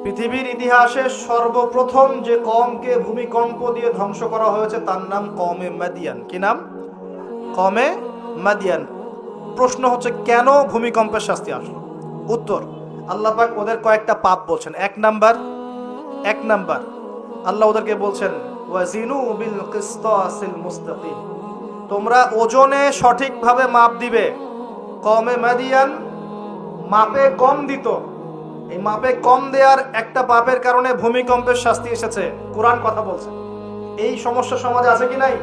পৃথিবীর ইতিহাসে সর্বপ্রথম যে কওমকে ভূমিকম্প দিয়ে ধ্বংস করা হয়েছে তার নাম কওমে মাদিয়ান। কি নাম? কওমে মাদিয়ান। প্রশ্ন হচ্ছে কেন ভূমিকম্পের শাস্তি আসলো? উত্তর, আল্লাহ পাক ওদের কয়েকটা পাপ বলছেন। এক নাম্বার আল্লাহ ওদেরকে বলছেন ওয়াজিনু বিল কিসতাসিল মুস্তাকিম, তোমরা ওজনে সঠিকভাবে মাপ দিবে। কওমে মাদিয়ান মাপে কম দিত, এই মাপে কম দেওয়ার একটা পাপের কারণে ভূমিকম্পের শাস্তি এসেছে। কোরআন কথা বলছে। এই সমস্যা সমাজে আছে কি নাই?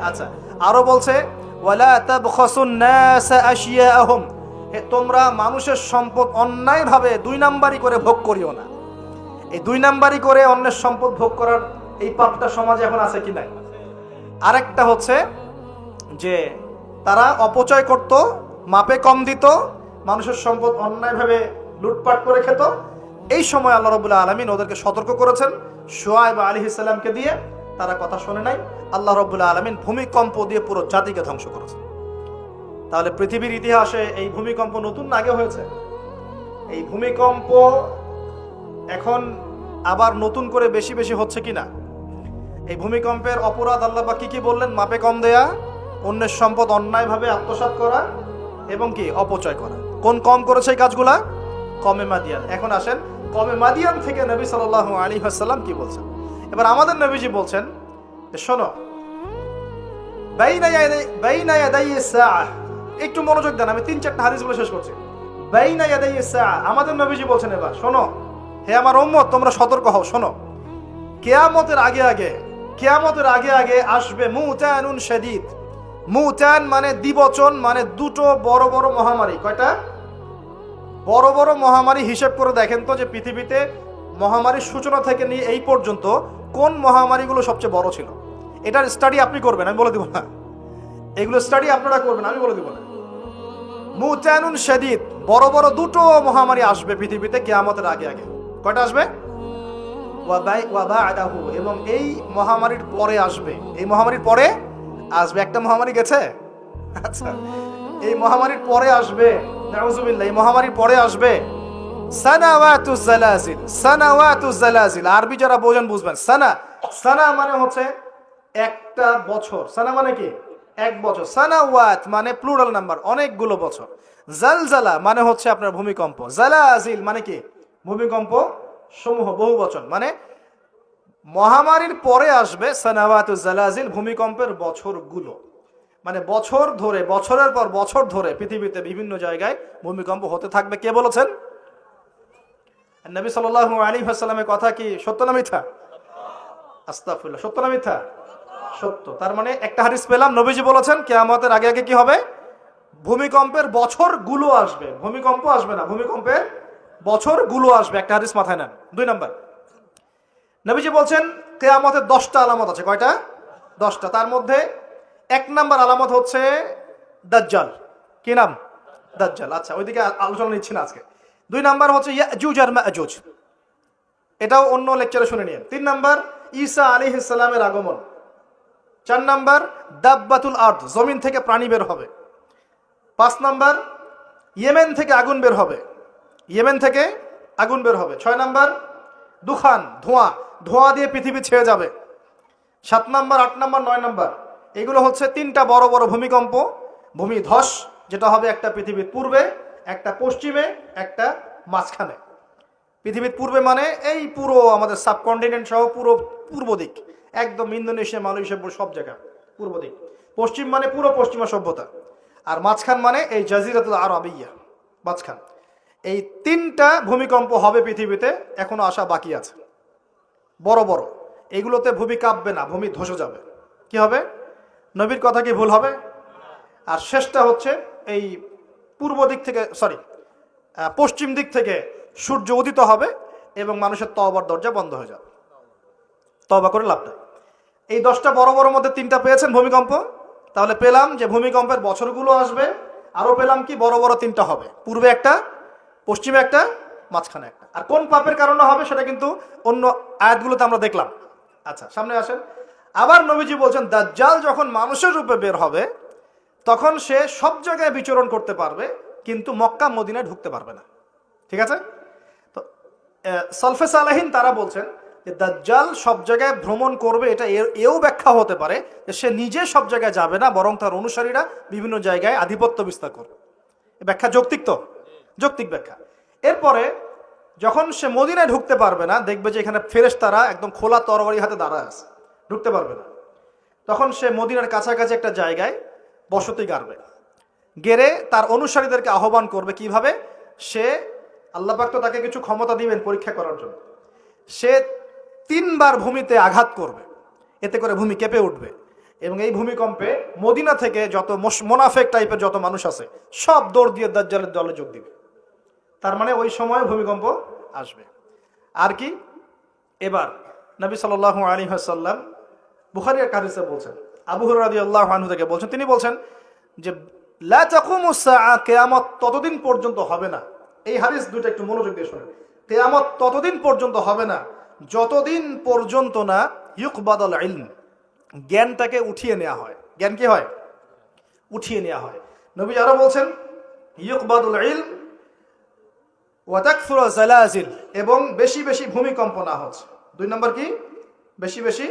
আচ্ছা, আরো বলছে ওয়ালা তাবখাসুন নাস আশিয়াআহুম, তোমরা মানুষের সম্পদ অন্যায়ভাবে দুই নাম্বারি করে ভোগ করিও না। এই দুই নাম্বারি করে অন্যের সম্পদ ভোগ করার এই পাপটা সমাজে এখন আছে কি নাই? আরেকটা হচ্ছে যে তারা অপচয় করত, মাপে কম দিত, মানুষের সম্পদ অন্যায়ভাবে লুটপাট করে খেত। এই সময় আল্লাহ রাব্বুল আলামিন ওদেরকে সতর্ক করেছেন শুআয়ব আলাইহিস সালামকে দিয়ে, তারা কথা শোনে নাই। আল্লাহ রাব্বুল আলামিন ভূমিকম্প দিয়ে পুরো জাতিকে ধ্বংস করেছেন। তাহলে পৃথিবীর ইতিহাসে এই ভূমিকম্প নতুন না আগে হয়েছে? এই ভূমিকম্প এখন আবার নতুন করে বেশি বেশি হচ্ছে কিনা? এই ভূমিকম্পের অপরাধ আল্লাহ পাক কি বললেন? মাপে কম দেয়া, অন্যের সম্পদ অন্যায়ভাবে আত্মসাৎ করা এবং কি অপচয় করা। কোন কম করেছে এই কাজগুলা? কওমে মাদিয়ান। এখন আসেন কওমে মাদিয়ান থেকে নবী সাল্লাল্লাহু আলাইহি ওয়াসাল্লাম কি বলছেন। এবার আমাদের নবীজি বলছেন শোনো, বাইনা ইয়াদাই সাআ, একটু মনোযোগ দেন, আমি 3-4টা হাদিস বলে শেষ করছি। বাইনা ইয়াদাই সাআ, আমাদের নবীজি বলছেন এবার শোনো, হে আমার উম্মত তোমরা সতর্ক হও, শোনো, কিয়ামতের আগে আগে আসবে মুতানুন শাদীদ। মুতান মানে দ্বিবচন, মানে দুটো বড় বড় মহামারী। কয়টা বড় বড় মহামারী? হিসেব করে দেখেন তো যে পৃথিবীতে মহামারীর সূচনা থেকে নিয়ে এই পর্যন্ত কোন মহামারীগুলো সবচেয়ে বড় ছিল। এটার স্টাডি আপনি করবেন, আমি বলে দিব না। এগুলো স্টাডি আপনারা করবেন, আমি বলে দিব না। মুতানুন শাদীদ, বড় বড় দুটো মহামারী আসবে পৃথিবীতে কিয়ামতের আগে আগে। কয়টা আসবে? ওয়াবাদাহু, এবং এই মহামারীর পরে আসবে। এই মহামারীর পরে আসবে, একটা মহামারী গেছে। আচ্ছা, এই মহামারীর পরে আসবে, নাউজুবিল্লাহ, এই মহামারীর পরে আসবে সানাওয়াতুজ জালাজিল। সানাওয়াতুজ জালাজিল আরবি যারা বোঝেন বুঝবেন। সানা মানে হচ্ছে একটা বছর। সানা মানে কি? এক বছর। সানাওয়াত মানে প্লুরাল নাম্বার, অনেকগুলো বছর। জালজালা মানে হচ্ছে আপনার ভূমিকম্প। জালাজিল মানে কি? ভূমিকম্প সমূহ, বহু বচন। মানে মহামারীর পরে আসবে সানাওয়াতুজ জালাজিল, ভূমিকম্পের বছরগুলো। মানে বছর ধরে, বছরের পর বছর ধরে পৃথিবীতে বিভিন্ন জায়গায় ভূমিকম্প হতে থাকবে। কে বলেছেন? নবী সাল্লাল্লাহু আলাইহি ওয়াসাল্লামের কথা কি সত্য না মিথ্যা? আস্তাগফিরুল্লাহ, সত্য না মিথ্যা? সত্য। তার মানে একটা হাদিস পেলাম, নবীজি বলেছেন কিয়ামতের আগে আগে কি হবে? ভূমিকম্পের বছরগুলো আসবে। ভূমিকম্প আসবে না, ভূমিকম্পের বছরগুলো আসবে। একটা হাদিস মাথায় নেন। 2 নাম্বার, নবীজি বলছেন কিয়ামতের 10টা আলামত আছে। কয়টা? 10টা। তার মধ্যে 1 নাম্বার আলামত হচ্ছে দাজ্জাল। কি নাম? দাজ্জাল। আচ্ছা, ওইদিকে আলোচনা নিচ্ছি না আজকে। 2 নাম্বার হচ্ছে ইয়াজুজ আর মাজুজ, এটাও অন্য লেকচারে শুনে নিন। 3 নাম্বার ঈসা আলাইহিস সালামের আগমন। 4 নাম্বার দাব্বাতুল আরদ, জমিন থেকে প্রাণী বের হবে। 5 নাম্বার ইয়েমেন থেকে আগুন বের হবে। ইয়েমেন থেকে আগুন বের হবে। 6 নাম্বার দুখান, ধোঁয়া দিয়ে পৃথিবী ছেয়ে যাবে। 7 নাম্বার, 8 নাম্বার, 9 নাম্বার, এগুলো হচ্ছে 3টা বড় বড় ভূমিকম্প, ভূমিধস, যেটা হবে একটা পৃথিবীর পূর্বে, একটা পশ্চিমে, একটা মাঝখানে। পৃথিবীর পূর্বে মানে এই পুরো আমাদের সাবকন্টিনেন্ট সহ পুরো পূর্ব দিক, একদম ইন্দোনেশিয়া, মালয়েশিয়া, সব জায়গা পূর্ব দিক। পশ্চিম মানে পুরো পশ্চিমা সভ্যতা। আর মাঝখান মানে এই জাজিরাতুল আরবিয়া, মাঝখান। এই 3টা ভূমিকম্প হবে পৃথিবীতে, এখনো আসা বাকি আছে। বড় বড়, এগুলোতে ভূমি কাঁপবে না, ভূমি ধসে যাবে। কি হবে? নবীর কথা কি ভুল হবে? আর শেষটা হচ্ছে এই পূর্ব দিক থেকে, পশ্চিম দিক থেকে সূর্য উদিত হবে এবং মানুষের তওবার দরজা বন্ধ হয়ে যাবে। তওবা করে লাভ নাই। এই 10টা বড় বড় মধ্যে 3টা পেয়েছেন ভূমিকম্প। তাহলে পেলাম যে ভূমিকম্পের বছরগুলো আসবে। আরো পেলাম কি বড় বড় 3টা হবে, পূর্বে একটা, পশ্চিমে একটা, মাঝখানে একটা। আর কোন পাপের কারণে হবে সেটা কিন্তু অন্য আয়াতগুলোতে আমরা দেখলাম। আচ্ছা, সামনে আসেন। আবার নবীজি বলছেন দাজ্জাল যখন মানুষের রূপে বের হবে তখন সে সব জায়গায় বিচরণ করতে পারবে, কিন্তু মক্কা মদিনায় ঢুকতে পারবে না। ঠিক আছে? তো সলফে সালেহিন তারা বলছেন যে দাজ্জাল সব জায়গায় ভ্রমণ করবে, এটা এও ব্যাখ্যা হতে পারে যে সে নিজে সব জায়গায় যাবে না, বরং তার অনুসারীরা বিভিন্ন জায়গায় আধিপত্য বিস্তার করবে। ব্যাখ্যা যৌক্তিক তো, যৌক্তিক ব্যাখ্যা। এরপরে যখন সে মদিনায় ঢুকতে পারবে না, দেখবে যে এখানে ফেরেশতারা একদম খোলা তরবারি হাতে দাঁড়ায় আছে, ঢুকতে পারবে না, তখন সে মদিনার কাছাকাছি একটা জায়গায় বসতি গাড়বে, গেড়ে তার অনুসারীদেরকে আহ্বান করবে। কিভাবে? সে আল্লাহ পাক তো তাকে কিছু ক্ষমতা দিবেন পরীক্ষা করার জন্য। সে 3 বার ভূমিতে আঘাত করবে, এতে করে ভূমি কেঁপে উঠবে, এবং এই ভূমিকম্পে মদিনা থেকে যত মোনাফেক টাইপের যত মানুষ আছে সব দৌড় দিয়ে দাজ্জালের দলে যোগ দিবে। তার মানে ওই সময় ভূমিকম্প আসবে। আর কি, এবার নবী সাল্লাল্লাহু আলাইহি ওয়াসাল্লাম বুখারী এক হাদিসে বলছেন, আবু হুরায়রা রাদিয়াল্লাহু আনহু থেকে বলছেন, তিনি বলছেন যে লা তাকুমুস সাআ, কিয়ামত ততদিন পর্যন্ত হবে না। এই হাদিস দুটো একটু মনোযোগ দিয়ে শুনেন। কিয়ামত ততদিন পর্যন্ত হবে না যতদিন পর্যন্ত না ইউকবাদুল ইলম, জ্ঞানটাকে উঠিয়ে নেওয়া হয়। জ্ঞান কি হয়? উঠিয়ে নেওয়া হয়। নবী আরো বলছেন ইউকবাদুল ইলম ওয়া তাকসুরু জালাজিল, এবং বেশি বেশি ভূমিকম্প না হচ্ছে। 2 নম্বর কি? বেশি বেশি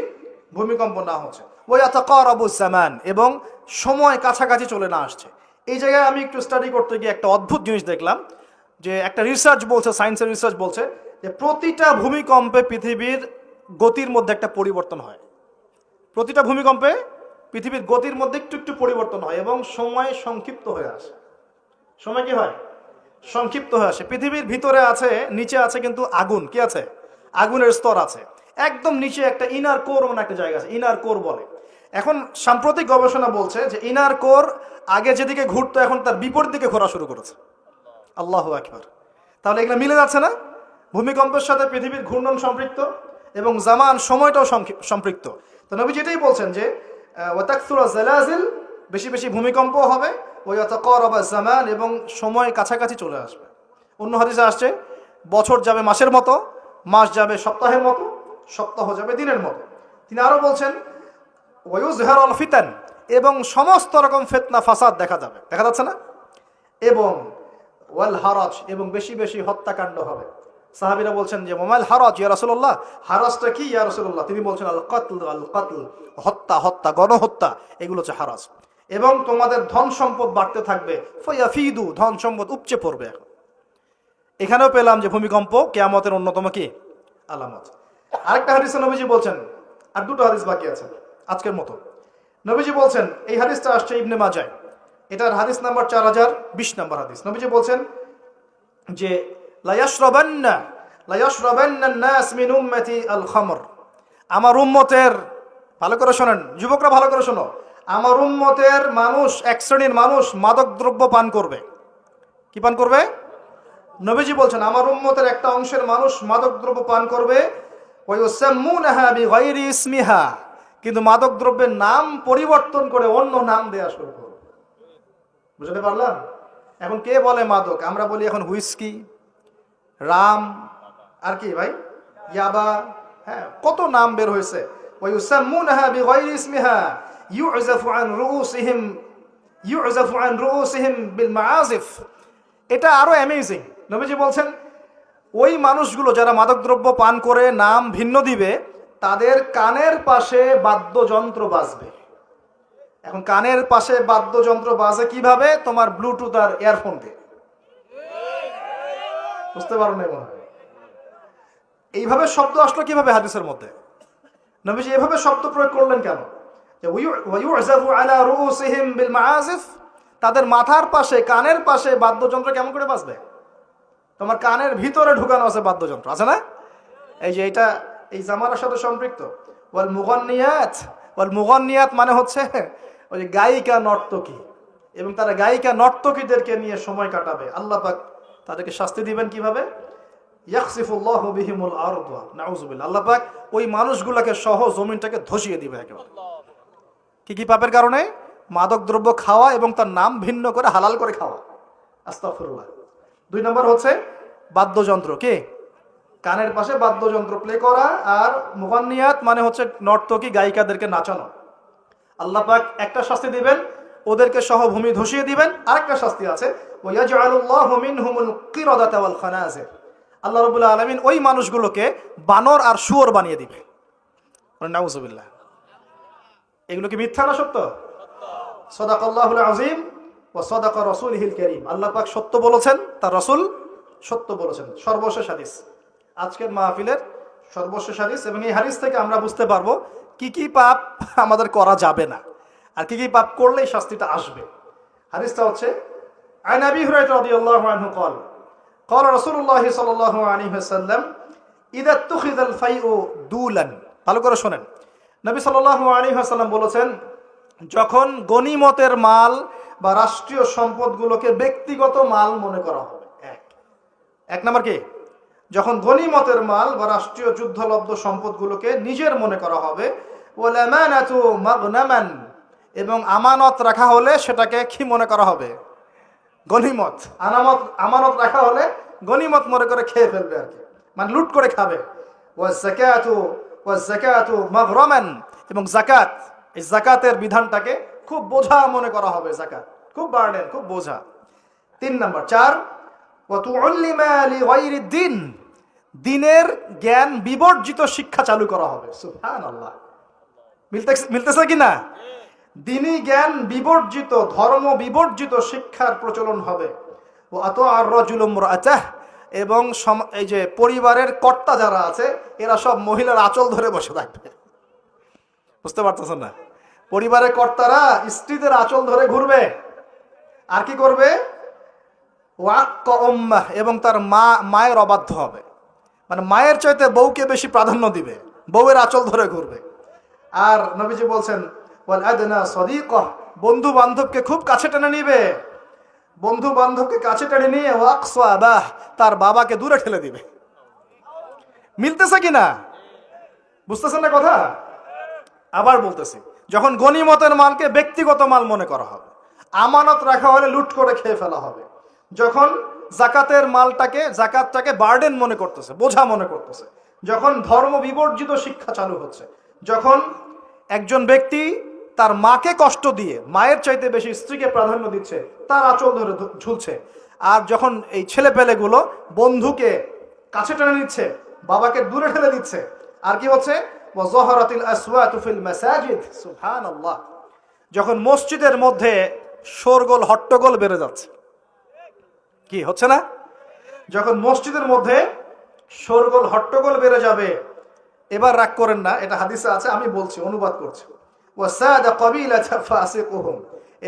ভূমিকম্প না হচ্ছে। ওয়া ইয়াতাকারাবুজ জামান, এবং সময় কাছাকাছি চলে না আসছে। এই জায়গায় আমি একটু স্টাডি করতে গিয়ে একটা অদ্ভুত জিনিস দেখলাম, যে একটা রিসার্চ বলছে, সায়েন্সের রিসার্চ বলছে যে প্রতিটা ভূমিকম্পে পৃথিবীর গতির মধ্যে একটা পরিবর্তন হয়। প্রতিটা ভূমিকম্পে পৃথিবীর গতির মধ্যে একটু একটু পরিবর্তন হয়, এবং সময় সংক্ষিপ্ত হয়ে আসে। সময় কি হয়? সংক্ষিপ্ত হয়ে আসে। পৃথিবীর ভিতরে আছে, নিচে আছে কিন্তু আগুন, কি আছে? আগুনের স্তর আছে। একদম নিচে একটা ইনার কোর মানে একটা জায়গা আছে, ইনার কোর বলে। এখন সাম্প্রতিক গবেষণা বলছে যে ইনার কোর আগে যেদিকে ঘুরতো এখন তার বিপরীত দিকে ঘোরা শুরু করেছে। আল্লাহু আকবার। তাহলে এগুলো মিলে যাচ্ছে না? ভূমিকম্পের সাথে পৃথিবীর ঘূর্ণন সম্পৃক্ত, এবং জামান সময়টাও সম্পৃক্ত। তো নবী যেটাই বলছেন যে ওয়া তাকসুরু জালাজিল, বেশি বেশি ভূমিকম্প হবে, ওয়া ইয়াতাকারাবা জামান, এবং সময় কাছাকাছি চলে আসবে। অন্য হাদিসে আসছে বছর যাবে মাসের মতো, মাস যাবে সপ্তাহের মতো, সপ্তাহ যাবে দিনের মতো। তিনি আরো বলছেন ওয়া ইউযহারুল ফিতান, এবং সমস্ত রকম ফিতনা ফাসাদ দেখা যাবে, দেখা যাচ্ছে না? এবং ওয়াল হারাজ, এবং বেশি বেশি হত্যাকাণ্ড হবে। সাহাবীরা বলছেন যে ওমাল হারাজ ইয়া রাসূলুল্লাহ, হারাজটা কি ইয়া রাসূলুল্লাহ? তিনি বলছেন আল কতল, আল কতল, হত্যা, হত্যা, গণহত্যা, এগুলো হচ্ছে হারাজ। এবং তোমাদের ধন সম্পদ বাড়তে থাকবে, ফায়াফিদু, ধন সম্পদ উপচে পড়বে। এখন এখানেও পেলাম যে ভূমিকম্প কিয়ামতের অন্যতম কি আলামত। আরেকটা হাদিসে নবীজি বলছেন, আর 2টো হাদিস বাকি আছে আজকের মতো। নবীজি বলছেন, এই হাদিসটা আসছে ইবনে মাজাহ, এটার হাদিস নাম্বার 4020 নম্বর হাদিস। নবীজি বলছেন যে লা ইয়াশরাবান্না আন-নাস মিন উম্মতি আল খামর, আমার উম্মতের, ভালো করে শোনেন যুবকরা, ভালো করে শোনো, আমার উম্মতের মানুষ, এক শ্রেণীর মানুষ মাদক দ্রব্য পান করবে। কি পান করবে? নবীজি বলছেন আমার উম্মতের একটা অংশের মানুষ মাদক দ্রব্য পান করবে, ওয়া ইউসাম্মুনাহা বিগাইরি ইসমিহা, কিন্তু মাদক দ্রব্যের নাম পরিবর্তন করে অন্য নাম দেয়া শুরু করবে। বুঝতে পারলাম? এখন কে বলে মাদক? আমরা বলি এখন হুইস্কি, রাম, আর কি ভাই, ইয়াবা, হ্যাঁ, কত নাম বের হয়েছে। ওয়া ইউসাম্মুনাহা বিগাইরি ইসমিহা ইউযাফু আন রুউসিহিম বিল মাআজিফ। এটা আরো অ্যামেজিং। নবীজি বলছেন ওই মানুষগুলো যারা মাদকদ্রব্য পান করে নাম ভিন্ন দিবে, তাদের কানের পাশে বাদ্যযন্ত্র বাজবে। এখন কানের পাশে বাদ্যযন্ত্র বাজে কিভাবে? তোমার ব্লুটুথ আর ইয়ারফোন দিয়ে। বুঝতে পারো না? মনে হয় এইভাবে শব্দ আসলো কিভাবে হাদিসের মধ্যে? নবীজি এভাবে শব্দ প্রয়োগ করলেন কেন? যে ওয়ায়ুযাফু আলা রুউসিহিম বিল মাআজিফ, তাদের মাথার পাশে, কানের পাশে বাদ্যযন্ত্র কেমন করে বাজবে? তোমার কানের ভিতরে ঢুকানো আছে বাদ্যযন্ত্র, আছে না? এই যে এটা এই জামানার সাথে সম্পৃক্ত। ওয়াল মুগান্নিয়াত মানে হচ্ছে ওই যে গায়িকা, নর্তকী, এবং তারা গায়িকা নর্তকীদেরকে নিয়ে সময় কাটাবে। আল্লাহ পাক তাদেরকে শাস্তি দিবেন কিভাবে? ইয়াখসিফুল্লাহু বিহিমুল আরদ, নাউযুবিল্লাহ। আল্লাহ পাক ওই মানুষগুলোকে সহ জমিনটাকে ধসিয়ে দিবে একেবারে। কি পাপের কারণে? মাদক দ্রব্য খাওয়া এবং তার নাম ভিন্ন করে হালাল করে খাওয়া। আস্তাগফিরুল্লাহ। 2 নম্বর হচ্ছে বাদ্যযন্ত্র, কি কানের পাশে বাদ্যযন্ত্র প্লে করা, আর মুগান্নিয়াত মানে হচ্ছে নর্তকী, গায়িকাদেরকে নাচানো। আল্লাহ পাক একটা শাস্তি দিবেন, ওদেরকে সহ ভূমি ধসিয়ে দিবেন। আরেকটা শাস্তি আছে, ওয়াজআলুল্লাহু মিনহুমুল কিরাদাতা ওয়াল খানাজির, আল্লাহ রাব্বুল আলামিন ওই মানুষগুলোকে বানর আর শুয়োর বানিয়ে দিবে। নাউজুবিল্লাহ। এগুলো কি মিথ্যা না সত্য? সাদাকাল্লাহুল আযীম ওয়া সাদাকা রাসূলুহুল কারীম। আল্লাহ পাক সত্য বলেছেন, তার রাসূল সত্য বলেছেন। সর্বশেষ হাদিস, আজকের মাহফিলের সর্বশেষ হাদিস, এবং এই হাদিস থেকে আমরা বুঝতে পারবো কি কি পাপ আমাদের করা যাবে না আর কি কি পাপ করলেই শাস্তিটা আসবে। হাদিসটা হচ্ছে আন আবি হুরায়রা রাদিয়াল্লাহু আনহু قال قال رسول الله صلى الله عليه وسلم اذا اتخذ الفيء دولا। ভালো করে শুনেন, নবী সাল্লাল্লাহু আলাইহি ওয়াসাল্লাম বলেছেন, যখন গনিমতের মাল বা রাষ্ট্রীয় সম্পদগুলোকে ব্যক্তিগত মাল মনে করা হবে। এক নাম্বার কি, যখন গনিমতের মাল বা রাষ্ট্রীয় যুদ্ধলব্ধ সম্পদগুলোকে নিজের মনে করা হবে। ওয়াল আমানাতু মাগনামান, এবং আমানত রাখা হলে সেটাকে কি মনে করা হবে? গনিমত। আমানত রাখা হলে গনিমত মনে করে খেয়ে ফেলবে আর কি, মানে লুট করে খাবে। ওয়াজ যাকাতু মাগরামান, এবং যাকাত, এই যাকাতের বিধানটাকে খুব বোঝা মনে করা হবে। যাকাত খুব বার্ডেন, খুব বোঝা। 3 নাম্বার 4 ওয়া তুআল্লিমা লিগাইরিদ দ্বীন, দ্বীনের জ্ঞান বিবর্জিত শিক্ষা চালু করা হবে। সুবহানাল্লাহ। মিলতেছে কি না? দ্বীনি জ্ঞান বিবর্জিত, ধর্ম বিবর্জিত শিক্ষার প্রচলন হবে। ও আতআর রাজুলু ইমরাআতাহ, এবং এই যে পরিবারের কর্তা যারা আছে এরা সব মহিলার আঁচল ধরে বসে থাকবে। বুঝতে পারতেছেন না? পরিবারের কর্তারা স্ত্রীদের আঁচল ধরে ঘুরবে। আর কি করবে? ওয়াক্কা উম্মাহ, এবং তার মায়ের অবাধ্য হবে, মানে মায়ের চাইতে বউকে বেশি প্রাধান্য দিবে, বউয়ের আঁচল ধরে ঘুরবে। আর নবীজি বলছেন ওয়াল আদনা সাদিকাহ, বন্ধু বান্ধবকে খুব কাছে টেনে নিবে, বন্ধু বান্ধবকে কাছে টেনে নিয়ে ওয়াকসা আবাহ, তার বাবাকে দূরে ঠেলে দিবে। মিলতেছে কিনা? বুঝতেছেন না কথা? আবার বলতেছি, যখন গনিমতের মালকে ব্যক্তিগত মাল মনে করা হবে, আমানত রাখা হলে লুট করে খেয়ে ফেলা হবে, যখন জাকাতের মালটাকে, জাকাতটাকে বার্ডেন মনে করতেছে, বোঝা মনে করতেছে, যখন ধর্ম বিবর্জিত শিক্ষা চালু হচ্ছে, যখন একজন ব্যক্তি তার মাকে কষ্ট দিয়ে মায়ের চাইতে বেশি স্ত্রীকে প্রাধান্য দিচ্ছে, তার আঁচল ধরে ঝুলছে, আর যখন এই ছেলেপেলেগুলো বন্ধুকে কাছে টেনে নিচ্ছে, বাবাকে দূরে ঠেলে দিচ্ছে, আর কি হচ্ছে? ওয়াজহারাতিল আসওয়াতু ফিল মাসাজিদ। সুবহানাল্লাহ। যখন মসজিদের মধ্যে শোরগোল হট্টগোল বেড়ে যাচ্ছে, কি হচ্ছে না? যখন মসজিদের মধ্যে শোরগোল হট্টগোল বেড়ে যাবে, এবার রাগ করেন না, এটা হাদিসে আছে, আমি বলছি, অনুবাদ করছি। ওয়াসাদা কবিলাতা ফাসিকুহুম,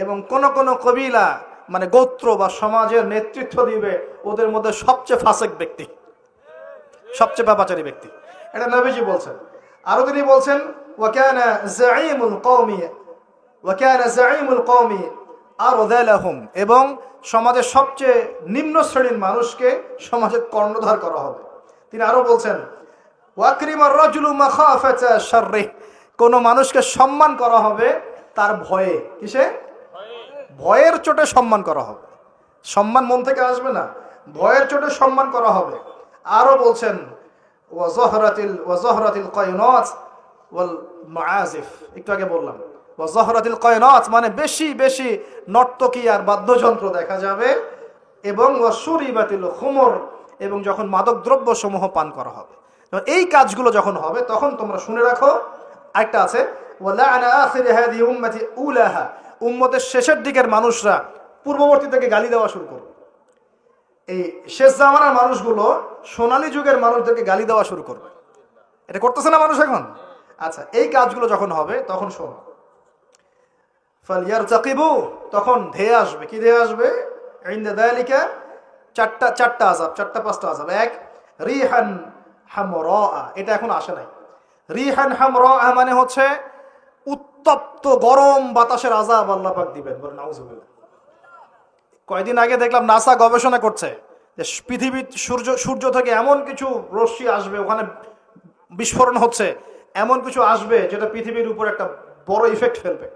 এবং কোন কোন কবিলা মানে গোত্র বা সমাজের নেতৃত্ব দিবে ওদের মধ্যে সবচেয়ে ফাসিক ব্যক্তি, সবচেয়ে পাপাচারী ব্যক্তি। এটা নবীজি বলছেন। আরো তিনি বলছেন ওয়াকানা যাঈমুল কওমি আরযালাহুম, এবং সমাজের সবচেয়ে নিম্ন শ্রেণীর মানুষকে সমাজের কর্ণধার করা হবে। তিনি আরো বলছেন ওয়াকরিমার রাজুলু মাখাফাতা শাররিহ, কোন মানুষকে সম্মান করা হবে তার ভয়ে। কিসে? ভয়ের চোটে সম্মান করা হবে। সম্মান মন থেকে আসবে না, ভয়ের চোটে সম্মান করা হবে। আরো বলছেন ওয়াজহরাতিল কায়নাত ওয়াল মাআজিফ, একটু আগে বললাম ওয়াজহরাতিল কায়নাত মানে বেশি বেশি নর্তকী আর বাদ্যযন্ত্র দেখা যাবে, এবং ওয়াশুরিবাতিল খুমর, এবং যখন মাদক দ্রব্য সমূহ পান করা হবে। এই কাজগুলো যখন হবে তখন তোমরা শুনে রাখো, একটা আছে ওয়ালাআনা আখির হাযিহি উম্মতি উলাহা, উম্মতের শেষের দিকের মানুষরা পূর্ববর্তী থেকে গালি দেওয়া শুরু করবে। এই শেষ জামানার মানুষগুলো সোনালী যুগের মানুষদেরকে গালি দেওয়া শুরু করবে। এটা করতেছে না মানুষ এখন? আচ্ছা, এই কাজগুলো যখন হবে তখন শোনো, ফালইয়ারতাকিবু, তখন ধেয়ে আসবে। কি ধেয়ে আসবে? ইনদা যালিকা চারটা আযাব, 4-5টা আযাব। এক, রিহান হামরা, এটা এখন আসে নাই। রিহান হামরা মানে হচ্ছে উত্তপ্ত গরম বাতাসের আযাব আল্লাহ পাক দিবেন। বলেন নাউজুবিল্লাহ। কয়েকদিন আগে দেখলাম নাসা গবেষণা করছে যে পৃথিবীর সূর্য থেকে এমন কিছু রশ্মি আসবে, ওখানে বিস্ফোরণ হচ্ছে, এমন কিছু আসবে যেটা পৃথিবীর উপর একটা বড় ইফেক্ট ফেলবে,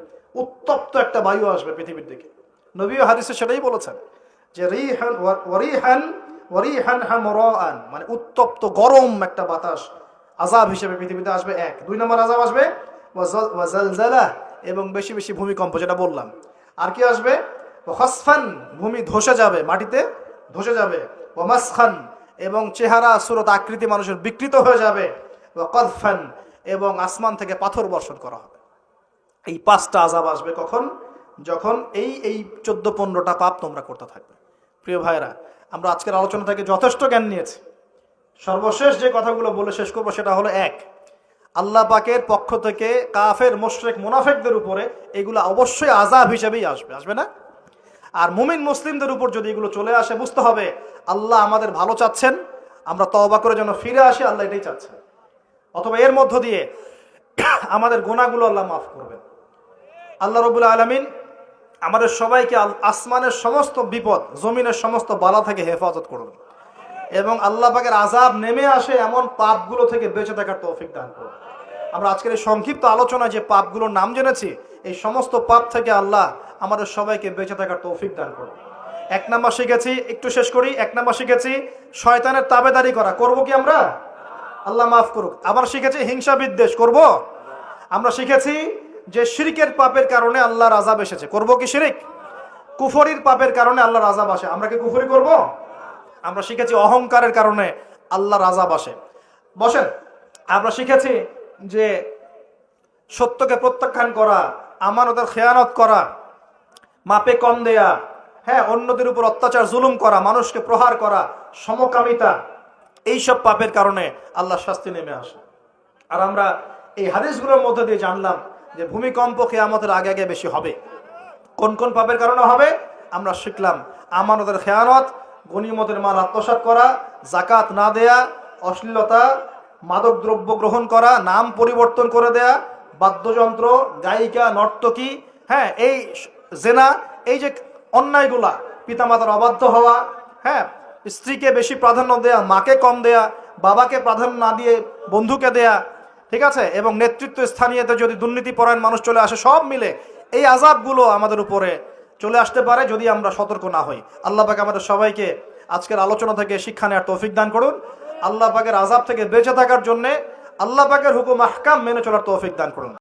উত্তপ্ত একটা বায়ু আসবে পৃথিবীর দিকে। নবী হাদিসে সেটাই বলেছেন যে রিহান হামরাআন মানে উত্তপ্ত গরম একটা বাতাস আযাব হিসেবে পৃথিবীতে আসবে। এক। 2 নম্বর আযাব আসবে ওয়াজালজালা, এবং বেশি বেশি ভূমিকম্প, যেটা বললাম। আর কি আসবে? খাসফান, ভূমি ধসে যাবে, মাটিতে ধসে যাবে। ওয়ামাসখান, এবং চেহারা সুরত আকৃতি মানুষের বিকৃত হয়ে যাবে, কদফান, এবং আসমান থেকে পাথর বর্ষণ করা হবে। এই 5টা আযাব আসবে কখন? যখন এই 14-15টা পাপ তোমরা করতে থাকবে। প্রিয় ভাইরা, আমরা আজকের আলোচনা থেকে যথেষ্ট জ্ঞান নিয়েছি। সর্বশেষ যে কথাগুলো বলে শেষ করবো সেটা হলো, এক, আল্লাহ পাকের পক্ষ থেকে কাফের, মুশরিক, মুনাফিকদের উপরে এগুলো অবশ্যই আযাব হিসেবেই আসবে, আসবে না? আর মুমিন মুসলিমদের উপর যদি এগুলো চলে আসে, বুঝতে হবে আল্লাহ আমাদের ভালো চাচ্ছেন, আমরা তওবা করে যেন ফিরে আসি, আল্লাহ এটাই চাচ্ছেন। অথবা এর মধ্য দিয়ে আমাদের গুনাহগুলো আল্লাহ মাফ করবেন। আল্লাহ রাব্বুল আলামিন আমাদের সবাইকে আসমানের সমস্ত বিপদ, জমিনের সমস্ত বালা থেকে হেফাজত করবেন, এবং আল্লাহ পাকের আযাব নেমে আসে এমন পাপগুলো থেকে বেঁচে থাকার তৌফিক দান করুন। আমরা আজকের এই সংক্ষিপ্ত আলোচনায় যে পাপগুলোর নাম জেনেছি, এই সমস্ত পাপ থেকে আল্লাহ আমাদের সবাইকে বেঁচে থাকার তৌফিক দান করুন। 1 নাম্বার শিখেছি, একটু শেষ করি। 1 নাম্বার শিখেছি শয়তানের তাবেদারি করা, করব কি আমরা? আল্লাহ মাফ করুক। আবার শিখেছি হিংসা বিদ্বেষ, করব? আমরা শিখেছি যে শিরকের পাপের কারণে আল্লাহর আযাব এসেছে, করব কি শিরক? কুফরির পাপের কারণে আল্লাহর আযাব আসে, আমরা কি কুফরি করব? আমরা শিখেছি অহংকারের কারণে আল্লাহর আযাব আসে। বসেন, আমরা শিখেছি যে সত্যকে প্রত্যাখ্যান করা, আমানতের খেয়ানত করা, মাপে কম দেয়া, হ্যাঁ, অন্যদের উপর অত্যাচার, জুলুম করা, মানুষকে প্রহার করা, সমকামিতা, এইসব পাপের কারণে আল্লাহর শাস্তি নেমে আসে। আর আমরা এই হাদিসগুলোর মধ্যে দিয়ে জানলাম যে ভূমিকম্প কিয়ামতের আগে আগে বেশি হবে। কোন কোন পাপের কারণে হবে আমরা শিখলাম। আমানতের খেয়ানত, গনিমতের মাল আত্মসাৎ করা, যাকাত না দেয়া, অশ্লীলতা, মাদক দ্রব্য গ্রহণ করা, নাম পরিবর্তন করে দেয়া, বাদ্যযন্ত্র, গায়িকা, নর্তকী, হ্যাঁ, এই জেনা, এই যে অন্যায়গুলা, পিতামাতার অবাধ্য হওয়া, হ্যাঁ, স্ত্রীকে বেশি প্রাধান্য দেয়া, মাকে কম দেয়া, বাবাকে প্রাধান্য না দিয়ে বন্ধুকে দেয়া, ঠিক আছে, এবং নেতৃত্ব স্থানীয়তে যদি দুর্নীতিপরায়ণ মানুষ চলে আসে, সব মিলে এই আযাবগুলো আমাদের উপরে চলে আসতে পারে যদি আমরা সতর্ক না হই। আল্লাহ পাক আমাদের সবাইকে আজকের আলোচনা থেকে শিক্ষা নেওয়ার তৌফিক দান করুন। আল্লাহ পাকের আযাব থেকে বেঁচে থাকার জন্য আল্লাহ পাকের হুকুম আহকাম মেনে চলার তৌফিক দান করুন।